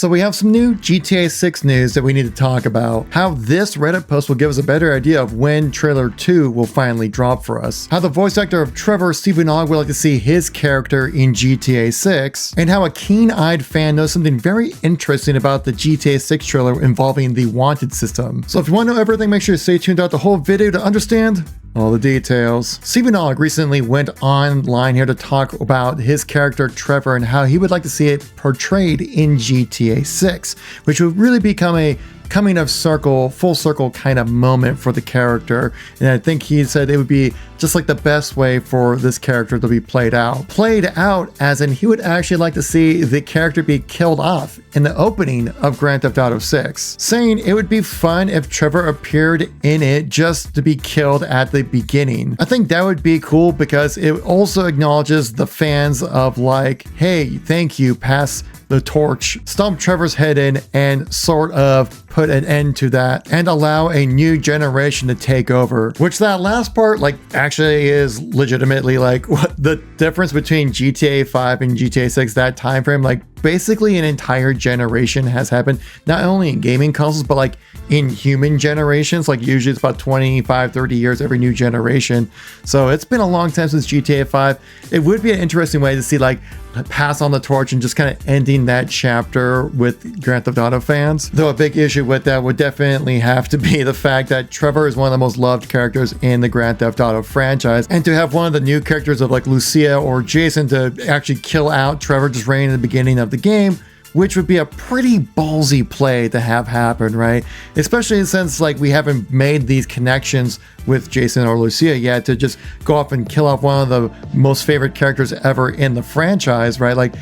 So we have some new GTA 6 news that we need to talk about. How this Reddit post will give us a better idea of when trailer 2 will finally drop for us. How the voice actor of Trevor, Stephen Ogg, would like to see his character in GTA 6. And how a keen-eyed fan knows something very interesting about the GTA 6 trailer involving the wanted system. So if you want to know everything, make sure to stay tuned throughout the whole video to understand all the details. Stephen Ogg recently went online here to talk about his character Trevor and how he would like to see it portrayed in GTA 6, which would really become a coming of full circle kind of moment for the character. And I think he said it would be just like the best way for this character to be played out. Played out as in he would actually like to see the character be killed off in the opening of Grand Theft Auto 6. Saying it would be fun if Trevor appeared in it just to be killed at the beginning. I think that would be cool because it also acknowledges the fans of like, hey, thank you, pass the torch, stomp Trevor's head in and sort of put an end to that and allow a new generation to take over. Which that last part like actually is legitimately like what the difference between GTA 5 and GTA 6, that time frame, like basically an entire generation has happened, not only in gaming consoles but like in human generations. Like usually it's about 25-30 years every new generation, so it's been a long time since GTA 5. It would be an interesting way to see like pass on the torch and just kind of ending that chapter with Grand Theft Auto fans. Though a big issue with that would definitely have to be the fact that Trevor is one of the most loved characters in the Grand Theft Auto franchise, and to have one of the new characters of like Lucia or Jason to actually kill out Trevor just right in the beginning of the game, which would be a pretty ballsy play to have happen, right? Especially since like we haven't made these connections with Jason or Lucia yet, to just go off and kill off one of the most favorite characters ever in the franchise, right? Like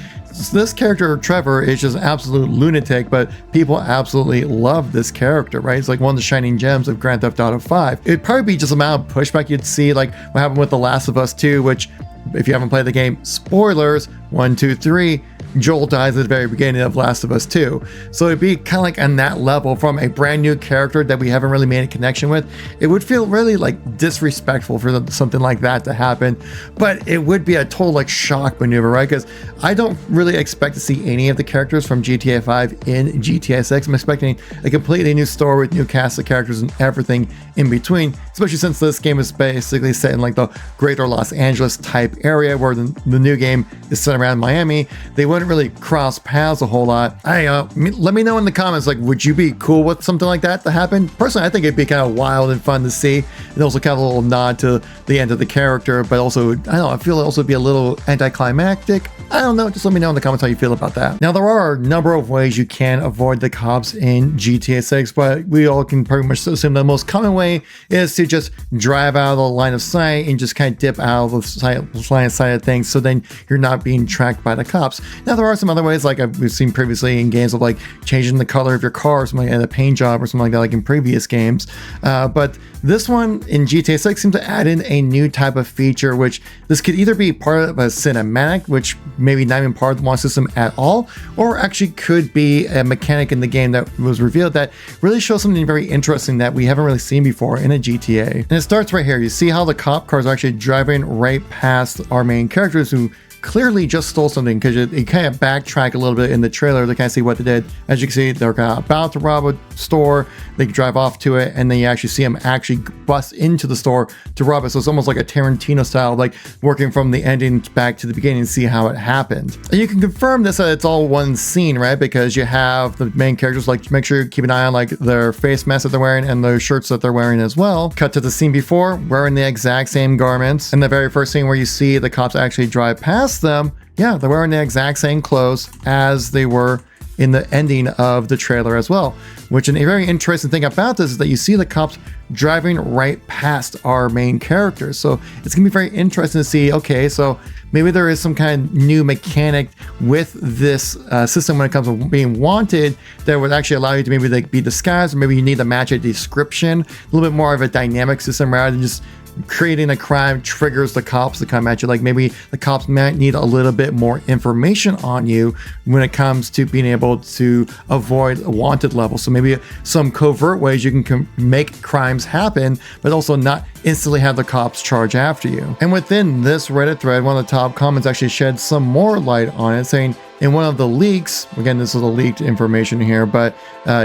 this character Trevor is just an absolute lunatic, but people absolutely love this character, right? It's like one of the shining gems of Grand Theft Auto 5. It'd probably be just the amount of pushback you'd see, like what happened with The Last of Us 2, which if you haven't played the game, spoilers, 1, 2, 3, Joel dies at the very beginning of Last of Us 2. So it'd be kind of like on that level from a brand new character that we haven't really made a connection with. It would feel really like disrespectful for something like that to happen, but it would be a total like shock maneuver, right? Because I don't really expect to see any of the characters from GTA 5 in GTA 6. I'm expecting a completely new story with new cast of characters and everything in between, especially since this game is basically set in like the greater Los Angeles type area, where the new game is set around Miami. They wouldn't really cross paths a whole lot. Let me know in the comments, like, would you be cool with something like that to happen? Personally, I think it'd be kind of wild and fun to see, and also kind of a little nod to the end of the character, but also, I don't know, I feel it also be a little anticlimactic. I don't know, just let me know in the comments how you feel about that. Now, there are a number of ways you can avoid the cops in GTA 6, but we all can pretty much assume the most common way is to just drive out of the line of sight and just kind of dip out of the line of sight of things, so then you're not being tracked by the cops. Now, there are some other ways, like we've seen previously in games, of like changing the color of your car or something like a paint job or something like that, like in previous games. But this one in GTA 6 seems to add in a new type of feature, which this could either be part of a cinematic, which maybe not even part of the one system at all, or actually could be a mechanic in the game that was revealed that really shows something very interesting that we haven't really seen before in a GTA. And it starts right here. You see how the cop cars are actually driving right past our main characters, who clearly just stole something, because you kind of backtrack a little bit in the trailer to kind of see what they did. As you can see, they're kind of about to rob a store, they drive off to it, and then you actually see them actually bust into the store to rob it. So it's almost like a Tarantino style, like working from the ending back to the beginning and see how it happened. And you can confirm this that it's all one scene, right? Because you have the main characters, like make sure you keep an eye on like their face mask that they're wearing and their shirts that they're wearing as well. Cut to the scene before, wearing the exact same garments. And the very first scene where you see the cops actually drive past them, yeah, they're wearing the exact same clothes as they were in the ending of the trailer as well. Which, a very interesting thing about this is that you see the cops driving right past our main characters. So it's gonna be very interesting to see, okay, so maybe there is some kind of new mechanic with this system when it comes to being wanted that would actually allow you to maybe like be disguised, or maybe you need to match a description, a little bit more of a dynamic system rather than just creating a crime triggers the cops to come at you. Like maybe the cops might need a little bit more information on you when it comes to being able to avoid a wanted level. So maybe some covert ways you can make crimes happen, but also not instantly have the cops charge after you. And within this Reddit thread, one of the top comments actually shed some more light on it, saying, in one of the leaks, again, this is a leaked information here, but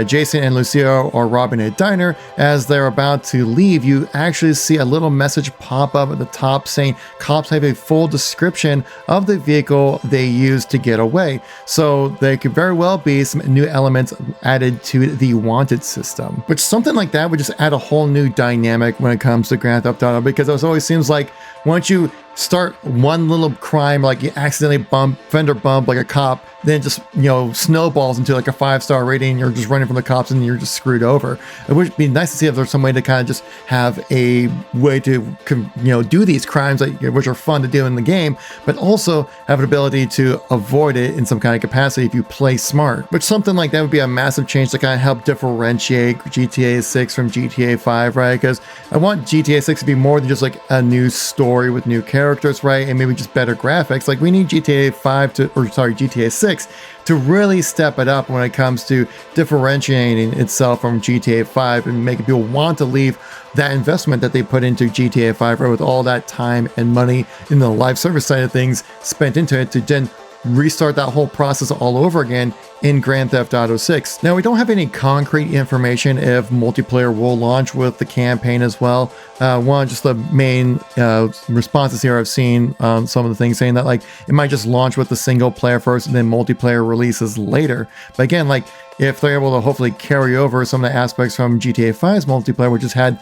Jason and Lucio are robbing a diner. As they're about to leave, you actually see a little message pop up at the top saying cops have a full description of the vehicle they used to get away. So there could very well be some new elements added to the wanted system, which something like that would just add a whole new dynamic when it comes to Grand Theft Auto, because it always seems like once you start one little crime, like you accidentally fender bump like a cop, then it just, you know, snowballs into like a 5-star rating and you're just running from the cops and you're just screwed over. It would be nice to see if there's some way to kind of just have a way to, you know, do these crimes, which are fun to do in the game, but also have an ability to avoid it in some kind of capacity if you play smart. Which something like that would be a massive change to kind of help differentiate GTA 6 from GTA 5, right? Because I want GTA 6 to be more than just like a new story with new characters, right? And maybe just better graphics. Like we need GTA 6 to really step it up when it comes to differentiating itself from GTA 5 and making people want to leave that investment that they put into GTA 5, right, with all that time and money in the live service side of things spent into it, to then restart that whole process all over again in Grand Theft Auto 6. Now, we don't have any concrete information if multiplayer will launch with the campaign as well. One, just the main responses here I've seen, some of the things saying that like it might just launch with the single player first and then multiplayer releases later. But again, like if they're able to hopefully carry over some of the aspects from GTA 5's multiplayer, which has had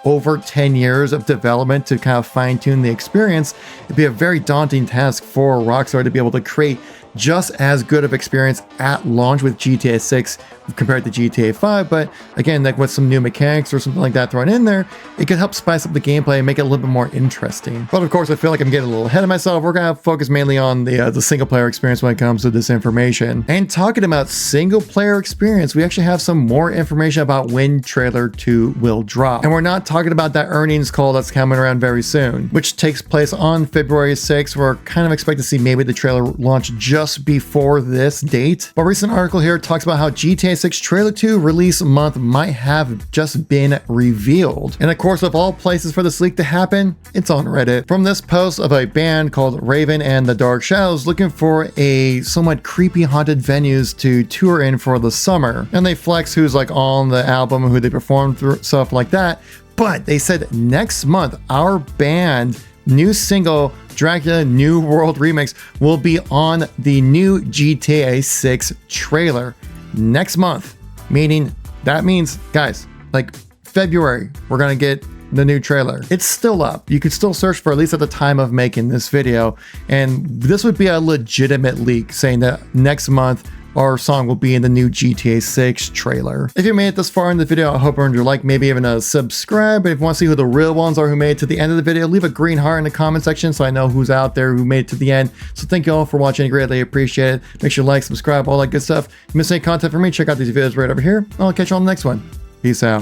over 10 years of development to kind of fine-tune the experience, it'd be a very daunting task for Rockstar to be able to create just as good of experience at launch with GTA 6 compared to GTA 5. But again, like with some new mechanics or something like that thrown in there, it could help spice up the gameplay and make it a little bit more interesting. But of course, I feel like I'm getting a little ahead of myself. We're gonna focus mainly on the single player experience when it comes to this information. And talking about single player experience, we actually have some more information about when trailer 2 will drop. And we're not talking about that earnings call that's coming around very soon, which takes place on February 6th. We're kind of expect to see maybe the trailer launch just before this date. But a recent article here talks about how GTA 6 trailer 2 release month might have just been revealed. And of course, of all places for this leak to happen, it's on Reddit. From this post of a band called Raven and the Dark Shadows looking for a somewhat creepy haunted venues to tour in for the summer. And they flex who's like on the album, who they perform through, stuff like that. But they said next month, our band new single Dracula New World Remix will be on the new GTA 6 trailer next month. Meaning that means, guys, like February, we're gonna get the new trailer. It's still up. You could still search for, at least at the time of making this video, and this would be a legitimate leak saying that next month our song will be in the new GTA 6 trailer. If you made it this far in the video, I hope you earned your like, maybe even a subscribe. But if you want to see who the real ones are who made it to the end of the video, leave a green heart in the comment section so I know who's out there who made it to the end. So thank you all for watching. I greatly appreciate it. Make sure to like, subscribe, all that good stuff. If you miss any content from me, check out these videos right over here. I'll catch you on the next one. Peace out.